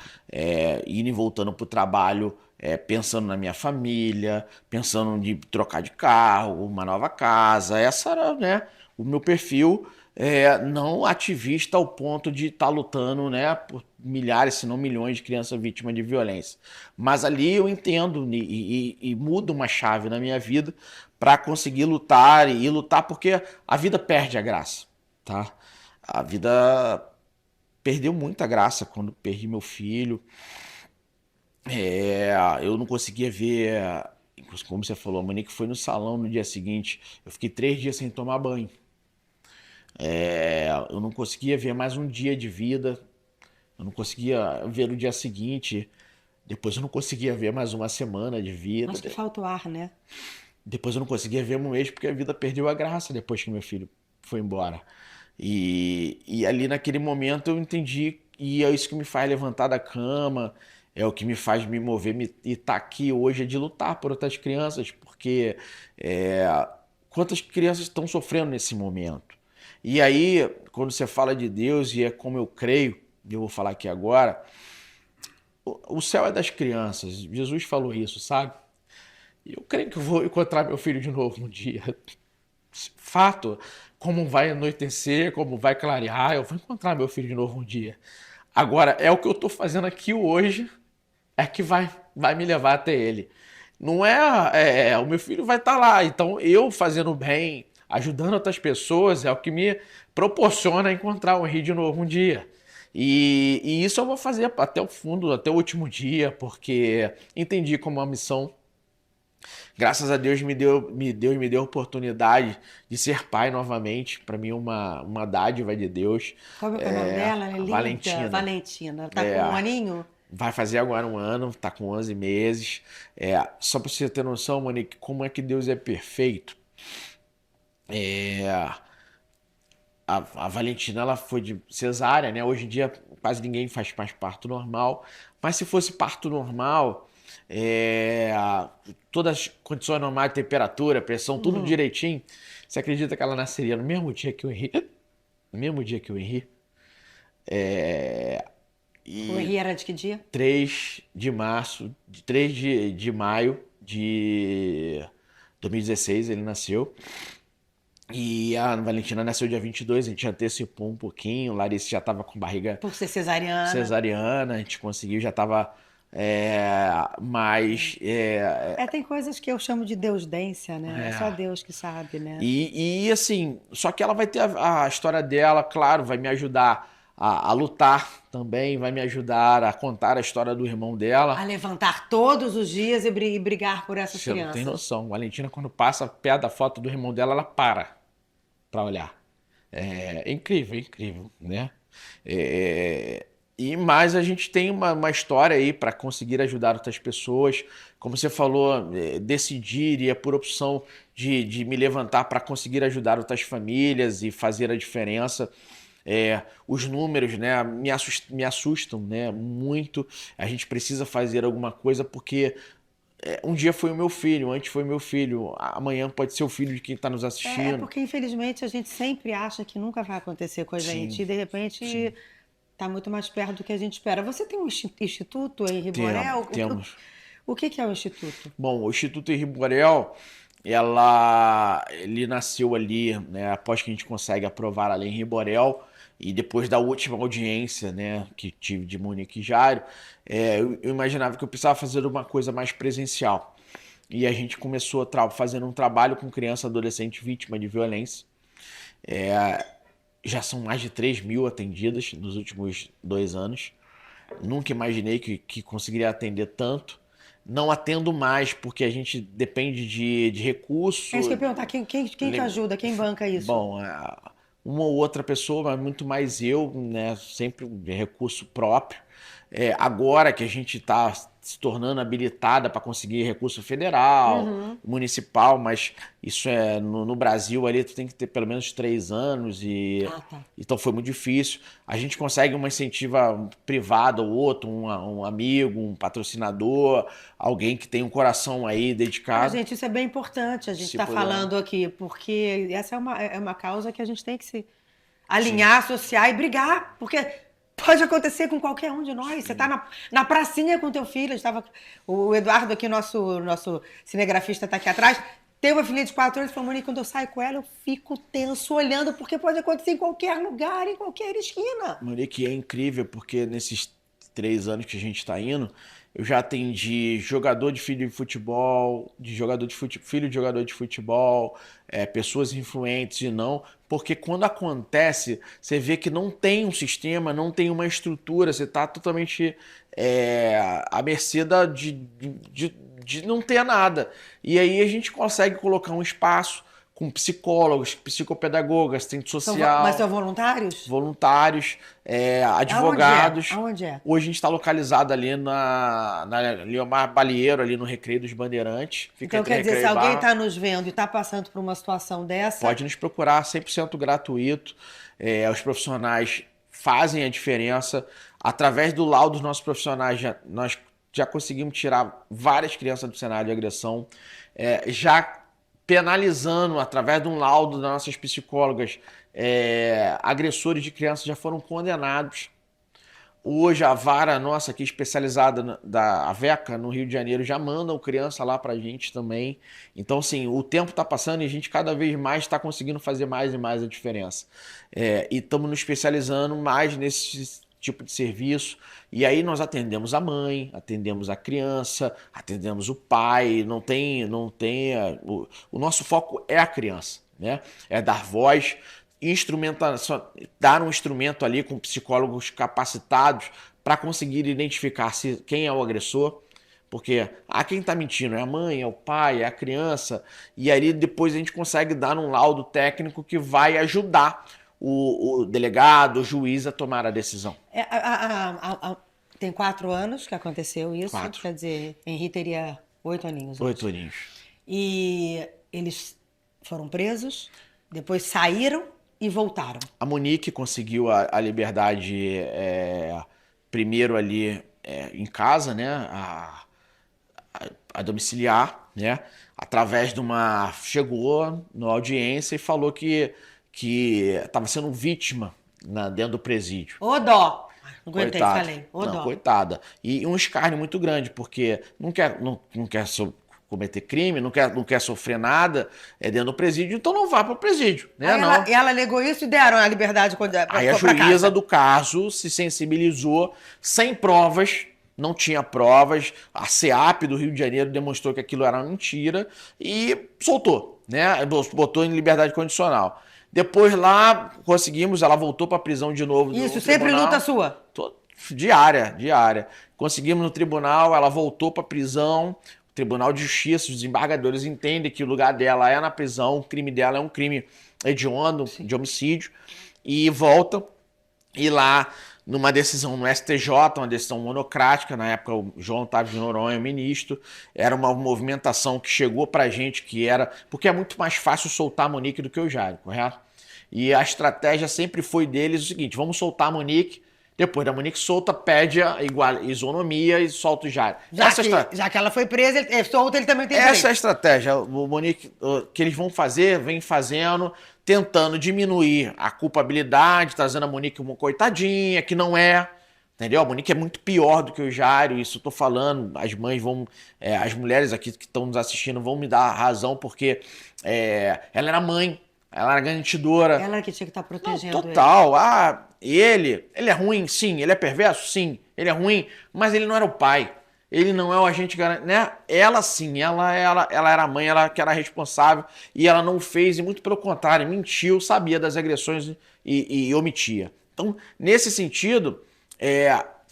indo e voltando para o trabalho, pensando na minha família, pensando em trocar de carro, uma nova casa. Essa era, né, o meu perfil, não ativista ao ponto de estar lutando, né, por milhares, se não milhões de crianças vítimas de violência. Mas ali eu entendo e mudo uma chave na minha vida para conseguir lutar e lutar, porque a vida perde a graça, tá? A vida perdeu muita graça quando perdi meu filho. Eu não conseguia ver, como você falou, a Monique foi no salão no dia seguinte, eu fiquei 3 dias sem tomar banho. Eu não conseguia ver mais um dia de vida, eu não conseguia ver o dia seguinte. Depois eu não conseguia ver mais uma semana de vida. Acho que falta o ar, né? Depois eu não conseguia ver um mês porque a vida perdeu a graça depois que meu filho foi embora. E ali naquele momento eu entendi, e é isso que me faz levantar da cama, é o que me faz me mover e estar aqui hoje, é de lutar por outras crianças, porque é, quantas crianças estão sofrendo nesse momento? E aí, quando você fala de Deus, e é como eu creio, e eu vou falar aqui agora, o céu é das crianças. Jesus falou isso, sabe? E eu creio que eu vou encontrar meu filho de novo um dia. Fato, como vai anoitecer, como vai clarear, eu vou encontrar meu filho de novo um dia. Agora, é o que eu estou fazendo aqui hoje, é que vai me levar até ele. Não o meu filho vai estar lá, então eu fazendo bem, ajudando outras pessoas, é o que me proporciona encontrar o Henry de novo um dia. E isso eu vou fazer até o fundo, até o último dia, porque entendi como uma missão. Graças a Deus me deu a oportunidade de ser pai novamente. Para mim, uma dádiva de Deus. Qual é o nome dela? Ela é linda. Valentina. Valentina. Ela tá com um aninho? Vai fazer agora um ano, tá com 11 meses. Só para você ter noção, Monique, como é que Deus é perfeito. A Valentina, ela foi de cesárea, né? Hoje em dia quase ninguém faz mais parto normal. Mas se fosse parto normal, é, todas as condições normais de temperatura, pressão, tudo direitinho, você acredita que ela nasceria no mesmo dia que o Henry? No mesmo dia que o Henry? O Henry era de que dia? 3 de março, 3 de maio de 2016 ele nasceu. E a Valentina nasceu dia 22, a gente antecipou um pouquinho. Larissa já estava com barriga Por ser cesariana. cesariana, a gente conseguiu, já estava mais. Tem coisas que eu chamo de deusdência, né? É só Deus que sabe, né? E assim, só que ela vai ter a história dela, claro, vai me ajudar a lutar também, vai me ajudar a contar a história do irmão dela. A levantar todos os dias e brigar por essas Você não crianças. tem noção. Valentina, quando passa perto da foto do irmão dela, ela para olhar. É incrível, né? Mas a gente tem uma história aí para conseguir ajudar outras pessoas. Como você falou, decidir e é por opção de me levantar para conseguir ajudar outras famílias e fazer a diferença. Os números, né, me assustam, né, muito. A gente precisa fazer alguma coisa porque um dia foi o meu filho, antes foi meu filho, amanhã pode ser o filho de quem está nos assistindo. Porque infelizmente a gente sempre acha que nunca vai acontecer com a gente e de repente está muito mais perto do que a gente espera. Você tem um instituto em Riborel? Temos. O que é o instituto? Bom, o Instituto em Riborel, ele nasceu ali, né, após que a gente consegue aprovar a lei em Riborel. E depois da última audiência, né, que tive de Monique e Jairo, eu imaginava que eu precisava fazer uma coisa mais presencial. E a gente começou fazendo um trabalho com criança e adolescente vítima de violência. Já são mais de 3.000 atendidas nos últimos 2 anos. Nunca imaginei que conseguiria atender tanto. Não atendo mais porque a gente depende de recurso. É isso que eu ia perguntar, quem te ajuda, quem banca isso? Bom, uma ou outra pessoa, mas muito mais eu, né? Sempre de recurso próprio. Agora que a gente está se tornando habilitada para conseguir recurso federal, municipal, mas isso no Brasil ali tu tem que ter pelo menos 3 anos então foi muito difícil. A gente consegue uma incentiva privada ou outro, um amigo, um patrocinador, alguém que tem um coração aí dedicado. Gente, isso é bem importante a gente estar falando aqui, porque essa é uma causa que a gente tem que se alinhar, associar e brigar, porque pode acontecer com qualquer um de nós. Você está na pracinha com teu filho. O Eduardo aqui, nosso cinegrafista, está aqui atrás. Tem uma filhinha de 4 anos e falou, Monique, quando eu saio com ela, eu fico tenso olhando, porque pode acontecer em qualquer lugar, em qualquer esquina. Monique, é incrível, porque nesses 3 anos que a gente está indo, eu já atendi jogador de filho de futebol, filho de jogador de futebol, pessoas influentes e não, porque quando acontece, você vê que não tem um sistema, não tem uma estrutura, você está totalmente à mercê de não ter nada. E aí a gente consegue colocar um espaço, com psicólogos, psicopedagogas, assistente social. Mas são voluntários? Voluntários, advogados. Aonde é? Hoje a gente está localizado ali na Leomar Balieiro, ali no Recreio dos Bandeirantes. Fica Então quer dizer, se alguém está nos vendo e está passando por uma situação dessa... Pode nos procurar, 100% gratuito. Os profissionais fazem a diferença. Através do laudo dos nossos profissionais, nós já conseguimos tirar várias crianças do cenário de agressão, já penalizando, através de um laudo das nossas psicólogas, agressores de crianças já foram condenados. Hoje a vara nossa aqui especializada da AVECA no Rio de Janeiro já mandam criança lá pra gente também. Então, assim, o tempo está passando e a gente cada vez mais está conseguindo fazer mais e mais a diferença. E estamos nos especializando mais nesse tipo de serviço. E aí nós atendemos a mãe, atendemos a criança, atendemos o pai. O nosso foco é a criança, né? É dar voz, dar um instrumento ali com psicólogos capacitados para conseguir identificar quem é o agressor, porque quem está mentindo é a mãe, é o pai, é a criança, e aí depois a gente consegue dar um laudo técnico que vai ajudar o delegado, o juiz a tomar a decisão. Tem 4 anos que aconteceu isso, 4. Quer dizer, Henri teria 8 aninhos. 8 aninhos. E eles foram presos, depois saíram e voltaram. A Monique conseguiu a liberdade primeiro ali em casa, né? A domiciliar, né? Através de chegou na audiência e falou que estava sendo vítima dentro do presídio. Ô dó! Não aguentei, Coitada. falei. Ô dó. Coitada. E um escárnio muito grande, porque não quer cometer crime, não quer sofrer nada dentro do presídio, então não vá para o presídio. Né? Ela alegou isso e deram a liberdade quando Aí a juíza do caso se sensibilizou, sem provas, não tinha provas, a SEAP do Rio de Janeiro demonstrou que aquilo era mentira e soltou, né? Botou em liberdade condicional. Depois lá conseguimos, ela voltou para a prisão de novo. Isso, sempre luta sua? Diária. Conseguimos no tribunal, ela voltou para a prisão. Tribunal de Justiça, os desembargadores entendem que o lugar dela é na prisão, o crime dela é um crime hediondo, de homicídio, e voltam. E lá, numa decisão no STJ, uma decisão monocrática, na época o João Otávio de Noronha, o ministro, era uma movimentação que chegou pra gente, porque é muito mais fácil soltar a Monique do que o Jairo, correto? E a estratégia sempre foi deles o seguinte: vamos soltar a Monique, depois da Monique solta, pede a isonomia e solta o Jairo. Já que ela foi presa, solta, ele também tem direito. Essa é a estratégia, o Monique, que eles vem fazendo, tentando diminuir a culpabilidade, trazendo a Monique uma coitadinha, que não é, entendeu? A Monique é muito pior do que o Jairo, isso eu tô falando, as mães as mulheres aqui que estão nos assistindo vão me dar razão, porque ela era mãe, ela era garantidora. Ela que tinha que estar protegendo ele. Total. Ele é ruim, sim. Ele é perverso, sim. Ele é ruim, mas ele não era o pai. Ele não é o agente garante, né? Ela sim, ela era a mãe, ela que era responsável e ela não fez, e muito pelo contrário, mentiu, sabia das agressões e omitia. Então, nesse sentido,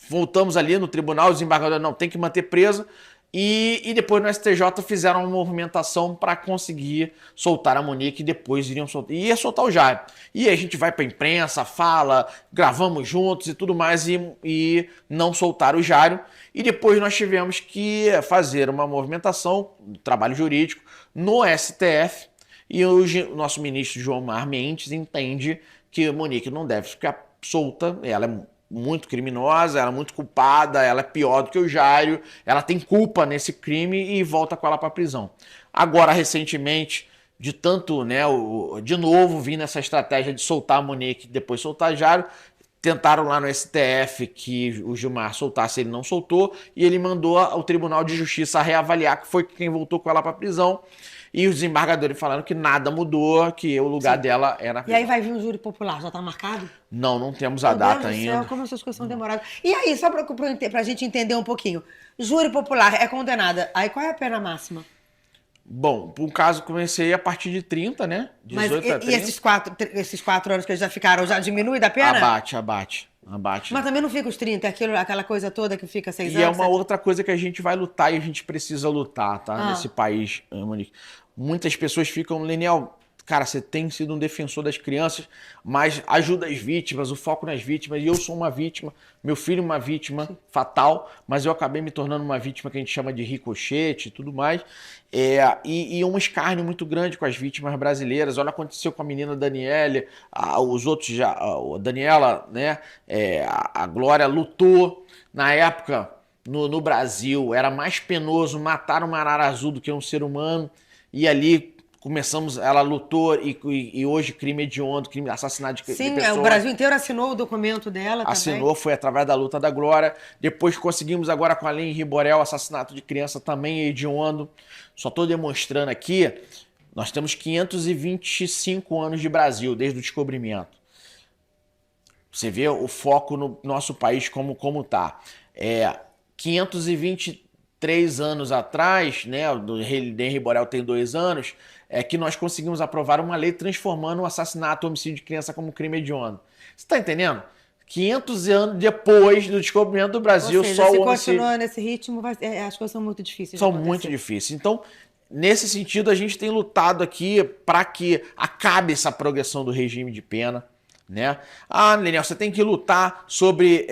voltamos ali no tribunal, o desembargador não tem que manter presa. E depois no STJ fizeram uma movimentação para conseguir soltar a Monique e depois ia soltar o Jairo. E aí a gente vai para a imprensa, fala, gravamos juntos e tudo mais e não soltaram o Jairo. E depois nós tivemos que fazer uma movimentação, trabalho jurídico, no STF. E o nosso ministro João Mar Mendes entende que a Monique não deve ficar solta, ela é muito criminosa, ela é muito culpada, ela é pior do que o Jairo, ela tem culpa nesse crime e volta com ela para a prisão. Agora, recentemente, de novo vindo essa estratégia de soltar a Monique e depois soltar o Jairo, tentaram lá no STF que o Gilmar soltasse, ele não soltou, e ele mandou ao Tribunal de Justiça reavaliar, que foi quem voltou com ela para a prisão. E os desembargadores falaram que nada mudou, que o lugar dela era na prisão. E aí vai vir um júri popular, já está marcado? Não temos a data ainda. Meu Deus do céu, como essas coisas são demoradas. E aí, só para a gente entender um pouquinho, júri popular é condenada, aí qual é a pena máxima? Bom, um caso comecei a partir de 30, né? 18 a 30. E esses 4 anos que eles já ficaram, já diminui da pena? Abate. Mas também não fica os 30, aquela coisa toda que fica 6 anos? E é uma outra coisa que a gente vai lutar e a gente precisa lutar, tá? Nesse país, Monique. Muitas pessoas ficam, Leniel, cara, você tem sido um defensor das crianças, mas ajuda as vítimas, o foco nas vítimas. E eu sou uma vítima, meu filho uma vítima fatal, mas eu acabei me tornando uma vítima que a gente chama de ricochete e tudo mais. E um escárnio muito grande com as vítimas brasileiras. Olha o que aconteceu com a menina Daniele, os outros já, a Daniela, né? A Glória lutou na época no Brasil. Era mais penoso matar uma arara azul do que um ser humano. E ali começamos, ela lutou e hoje crime hediondo, assassinato de Sim, pessoas. o Brasil inteiro assinou o documento dela Assinou, também. foi através da luta da Glória. Depois conseguimos agora com a lei Henri Borel, assassinato de criança também hediondo. Só estou demonstrando aqui, nós temos 525 anos de Brasil, desde o descobrimento. Você vê o foco no nosso país como tá. 523 anos atrás, né, do Henri Borel tem 2 anos, que nós conseguimos aprovar uma lei transformando o assassinato, o homicídio de criança como crime hediondo. Você está entendendo? 500 anos depois do descobrimento do Brasil, Ou seja, só se o homicídio... continuar nesse ritmo, as coisas são muito difíceis de São acontecer. muito difíceis. Então, nesse sentido, a gente tem lutado aqui para que acabe essa progressão do regime de pena, né? Leniel, você tem que lutar sobre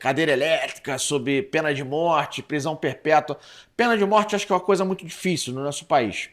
cadeira elétrica, sobre pena de morte, prisão perpétua. Pena de morte acho que é uma coisa muito difícil no nosso país.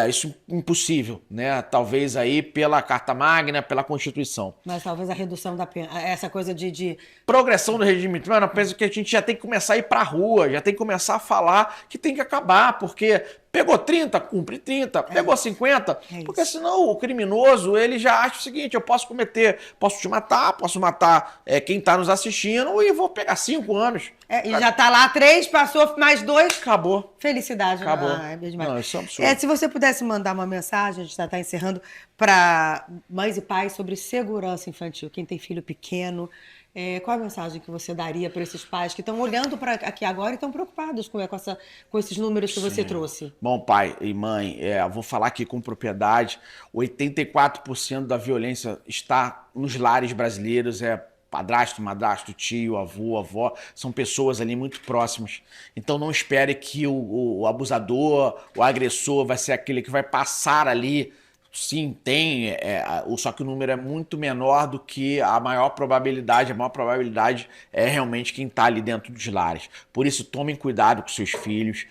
Isso é impossível, né? Talvez aí pela Carta Magna, pela Constituição. Mas talvez a redução da pena, essa coisa de... Progressão do regime de pena, eu penso que a gente já tem que começar a ir pra rua, já tem que começar a falar que tem que acabar, porque pegou 30, cumpre 30, pegou 50, porque senão o criminoso, ele já acha o seguinte, eu posso te matar, posso matar quem tá nos assistindo e vou pegar 5 anos. E já tá lá 3, passou mais 2. Acabou. Felicidade. Acabou. É mesmo demais. Não, isso é um absurdo. Se você pudesse mandar uma mensagem, a gente já está encerrando, para mães e pais sobre segurança infantil, quem tem filho pequeno, qual a mensagem que você daria para esses pais que estão olhando para aqui agora e estão preocupados com esses números que você trouxe? Bom, pai e mãe, vou falar aqui com propriedade, 84% da violência está nos lares brasileiros, padrasto, madrasto, tio, avô, avó, são pessoas ali muito próximas. Então não espere que o abusador, o agressor vai ser aquele que vai passar ali. Sim, tem, só que o número é muito menor do que a maior probabilidade. A maior probabilidade é realmente quem está ali dentro dos lares. Por isso, tomem cuidado com seus filhos.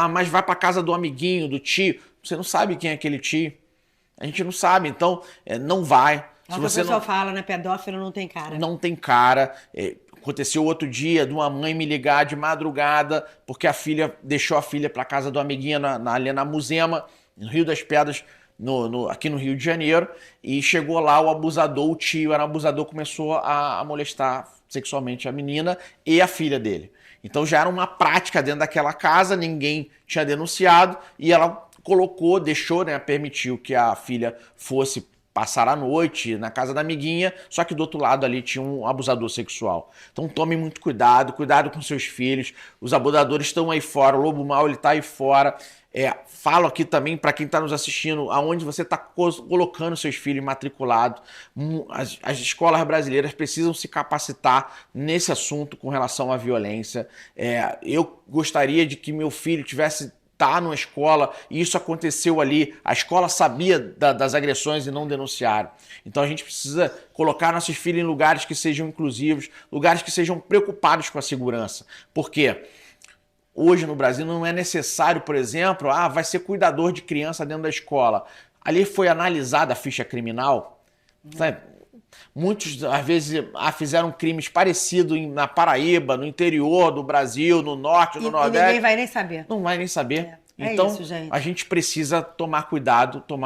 Mas vai para casa do amiguinho, do tio. Você não sabe quem é aquele tio. A gente não sabe, então não vai. Se você o pessoal fala, né? Pedófilo não tem cara. Não tem cara. Aconteceu outro dia de uma mãe me ligar de madrugada porque a filha deixou a filha para casa do amiguinho ali na Muzema, no Rio das Pedras, aqui no Rio de Janeiro, e chegou lá o abusador, o tio era um abusador, começou a molestar sexualmente a menina e a filha dele. Então já era uma prática dentro daquela casa, ninguém tinha denunciado e ela deixou, né, permitiu que a filha fosse passar a noite na casa da amiguinha, só que do outro lado ali tinha um abusador sexual. Então tome muito cuidado com seus filhos, os abusadores estão aí fora, o lobo mau ele está aí fora. Falo aqui também para quem está nos assistindo, aonde você está colocando seus filhos matriculados. As escolas brasileiras precisam se capacitar nesse assunto com relação à violência. Eu gostaria de que meu filho tivesse numa escola, e isso aconteceu ali, a escola sabia das agressões e não denunciaram. Então a gente precisa colocar nossos filhos em lugares que sejam inclusivos, lugares que sejam preocupados com a segurança. Por quê? Hoje no Brasil não é necessário, por exemplo, vai ser cuidador de criança dentro da escola. Ali foi analisada a ficha criminal, sabe? Muitos, às vezes, fizeram crimes parecidos na Paraíba, no interior do Brasil, no norte, no nordeste. E ninguém vai nem saber. Não vai nem saber. Então, isso, gente. a gente precisa tomar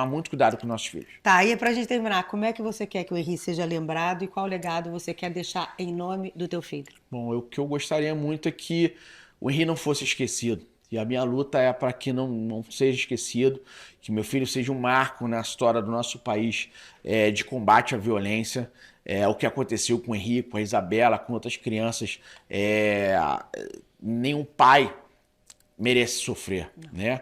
muito cuidado com nossos filhos. Tá, e pra gente terminar, como é que você quer que o Henri seja lembrado e qual legado você quer deixar em nome do teu filho? Bom, o que eu gostaria muito é que o Henri não fosse esquecido. E a minha luta é para que não seja esquecido, que meu filho seja um marco na história do nosso país de combate à violência. O que aconteceu com o Henri, com a Isabela, com outras crianças. Nenhum pai merece sofrer, né?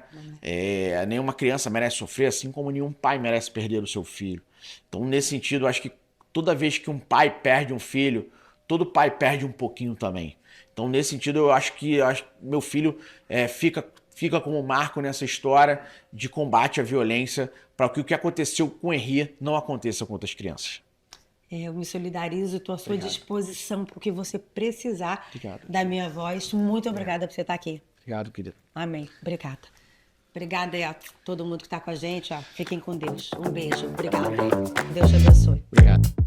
Nenhuma criança merece sofrer, assim como nenhum pai merece perder o seu filho. Então, nesse sentido, eu acho que toda vez que um pai perde um filho, todo pai perde um pouquinho também. Então, nesse sentido, eu acho que meu filho fica fica como marco nessa história de combate à violência para que o que aconteceu com o Henri não aconteça com outras crianças. Eu me solidarizo, estou à sua disposição para o que você precisar Obrigado. da minha voz. Muito obrigada por você estar aqui. Obrigado, querido. Amém. Obrigada. Obrigada aí a todo mundo que está com a gente. Ó. Fiquem com Deus. Um beijo. Obrigada. Deus te abençoe. Obrigado.